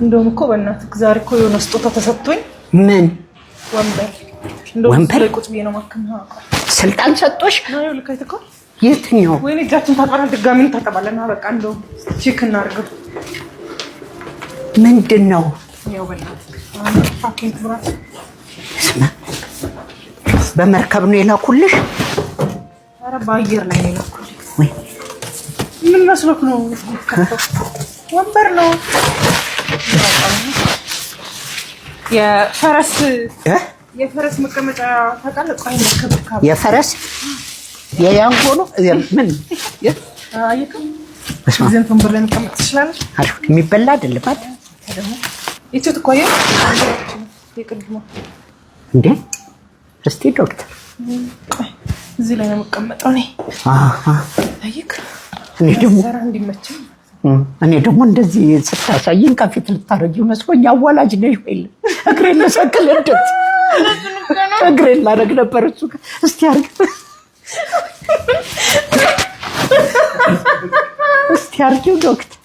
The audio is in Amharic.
እንደውም እኮ በእናትህ ዛሬ እኮ የሆነ ስጦታ ተሰጥቶኝ ምን ወንበር ቁጭ ብዬ ነው ማከምህ ስልጣን ሰጥቶሽ ነው ልካይት እኮ የትኛው ወይኔ እጃችን ታጠባለን ድጋሚ እንታጠባለን በቃ እንደው ቼክ እናድርግ ምንድነው ያው በእናትህ ፓኬት ብራት በመርከብ ነው የላኩልሽ ኧረ በአየር ላይ ነው የላኩልሽ ወይ ምን መስሎክ ነው ወንበር ነው የፈረስ መቀመጫ ታውቃለህ? ቆይ መርከብ የፈረስ የያንጎ ነው ምን አይከም እዚህን ወንበር ላይ መቀመጥ ትችላለህ? አሪፍ የሚበላ አይደለም አይደል? ደግሞ እቺት ቆየ የቅድሞ እንዴ እስቲ ዶክተር እዚህ ላይ ነው መቀመጠው ነኝ አይክ እኔ ደግሞ እንደዚህ ስታሳይን ከፊት ልታረጂው መስሎኝ አዋላጅ ነሽ ወይ እግሬን መሰከል እንደት እግሬን ላረግ ነበር እሱ እስቲ አርግ እስቲ አርጊው ዶክተር